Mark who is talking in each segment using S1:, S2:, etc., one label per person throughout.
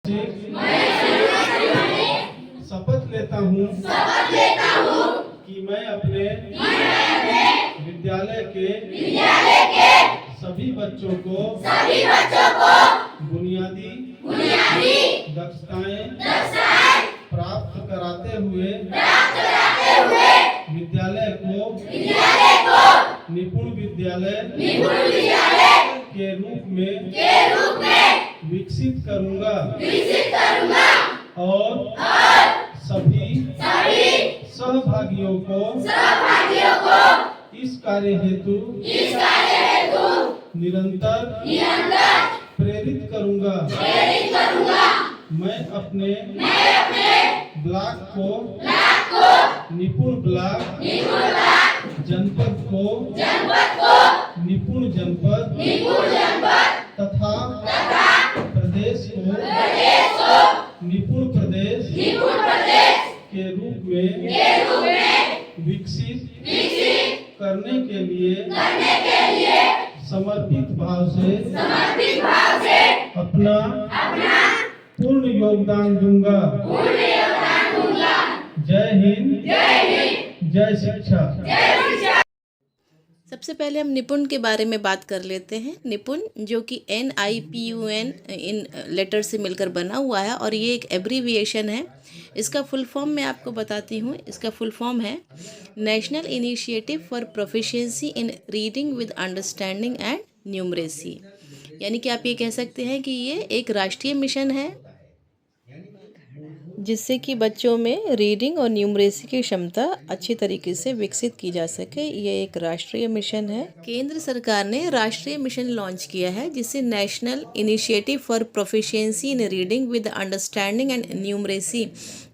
S1: से शपथ लेता हूँ कि मैं अपने विद्यालय के सभी बच्चों को बुनियादी दक्षताएं प्राप्त कराते हुए विद्यालय को निपुण विद्यालय के रूप में विकसित करूंगा और सभी सहभागियों को इस कार्य हेतु निरंतर प्रेरित करूंगा। मैं अपने ब्लॉक को निपुण ब्लॉक, जनपद को निपुण जनपद तथा प्रदेश को निपुण प्रदेश के रूप में विकसित करने के लिए समर्पित भाव से अपना पूर्ण योगदान दूंगा। जय हिंद, जय शिक्षा।
S2: सबसे पहले हम निपुण के बारे में बात कर लेते हैं। निपुण जो कि NIPUN इन लेटर से मिलकर बना हुआ है और ये एक एब्रीविएशन है। इसका फुल फॉर्म मैं आपको बताती हूँ। इसका फुल फॉर्म है national initiative for proficiency in reading with understanding and numeracy. यानी कि आप ये कह सकते हैं कि ये एक राष्ट्रीय मिशन है जिससे कि बच्चों में रीडिंग और न्यूमरेसी की क्षमता अच्छी तरीके से विकसित की जा सके। ये एक राष्ट्रीय मिशन है। केंद्र सरकार ने राष्ट्रीय मिशन लॉन्च किया है जिसे national initiative for proficiency in reading with understanding and numeracy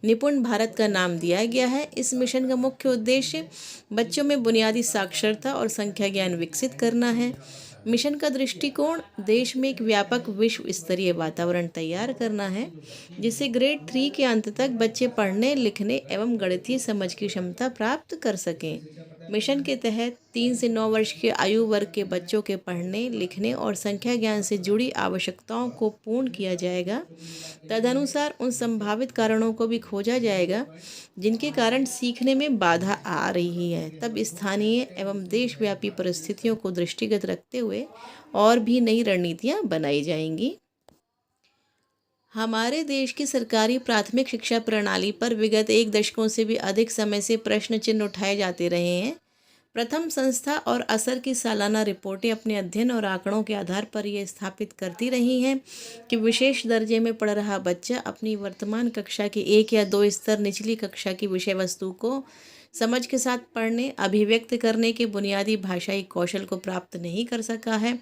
S2: निपुण भारत का नाम दिया गया है। इस मिशन का मुख्य उद्देश्य बच्चों में बुनियादी साक्षरता और संख्या ज्ञान विकसित करना है। मिशन का दृष्टिकोण देश में एक व्यापक विश्व स्तरीय वातावरण तैयार करना है जिससे ग्रेड 3 के अंत तक बच्चे पढ़ने, लिखने एवं गणितीय समझ की क्षमता प्राप्त कर सकें। मिशन के तहत 3 से 9 वर्ष के आयु वर्ग के बच्चों के पढ़ने, लिखने और संख्या ज्ञान से जुड़ी आवश्यकताओं को पूर्ण किया जाएगा। तदनुसार उन संभावित कारणों को भी खोजा जाएगा जिनके कारण सीखने में बाधा आ रही है। तब स्थानीय एवं देशव्यापी परिस्थितियों को दृष्टिगत रखते हुए और भी नई रणनीतियां बनाई जाएंगी। हमारे देश की सरकारी प्राथमिक शिक्षा प्रणाली पर विगत 1 दशकों से भी अधिक समय से प्रश्न चिन्ह उठाए जाते रहे हैं। प्रथम संस्था और असर की सालाना रिपोर्टें अपने अध्ययन और आंकड़ों के आधार पर यह स्थापित करती रही हैं कि विशेष दर्जे में पढ़ रहा बच्चा अपनी वर्तमान कक्षा के 1 या 2 स्तर निचली कक्षा की विषय वस्तु को समझ के साथ पढ़ने, अभिव्यक्त करने के बुनियादी भाषाई कौशल को प्राप्त नहीं कर सका है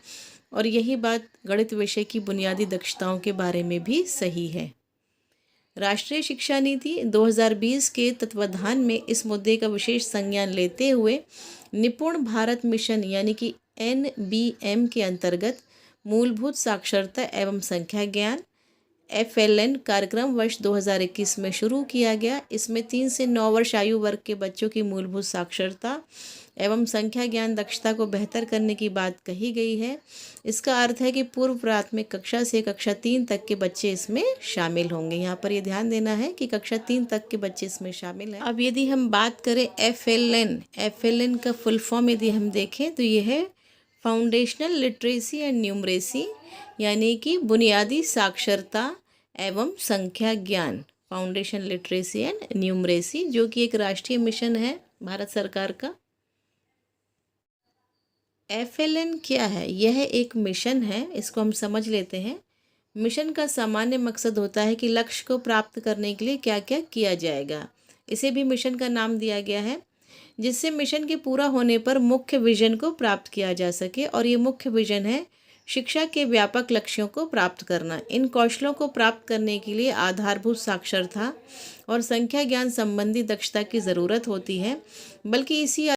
S2: और यही बात गणित विषय की बुनियादी दक्षताओं के बारे में भी सही है। राष्ट्रीय शिक्षा नीति 2020 के तत्वाधान में इस मुद्दे का विशेष संज्ञान लेते हुए निपुण भारत मिशन यानी कि NBM के अंतर्गत मूलभूत साक्षरता एवं संख्या ज्ञान FLN कार्यक्रम वर्ष 2021 में शुरू किया गया। इसमें 3 से 9 वर्ष आयु वर्ग के बच्चों की मूलभूत साक्षरता एवं संख्या ज्ञान दक्षता को बेहतर करने की बात कही गई है। इसका अर्थ है कि पूर्व प्राथमिक कक्षा से कक्षा 3 तक के बच्चे इसमें शामिल होंगे। यहाँ पर ये ध्यान देना है कि कक्षा 3 तक के बच्चे इसमें शामिल हैं। अब यदि हम बात करें FLN का फुल फॉर्म यदि हम देखें तो ये है फाउंडेशनल लिटरेसी एंड न्यूमरेसी यानी कि बुनियादी साक्षरता एवं संख्या ज्ञान, फाउंडेशन लिटरेसी एंड न्यूमरेसी, जो कि एक राष्ट्रीय मिशन है भारत सरकार का। FLN क्या है? यह एक मिशन है, इसको हम समझ लेते हैं। मिशन का सामान्य मकसद होता है कि लक्ष्य को प्राप्त करने के लिए क्या क्या किया जाएगा। इसे भी मिशन का नाम दिया गया है जिससे मिशन के पूरा होने पर मुख्य विजन को प्राप्त किया जा सके और ये मुख्य विजन है शिक्षा के व्यापक लक्ष्यों को प्राप्त करना। इन कौशलों को प्राप्त करने के लिए आधारभूत साक्षरता और संख्या ज्ञान संबंधी दक्षता की ज़रूरत होती है, बल्कि इसी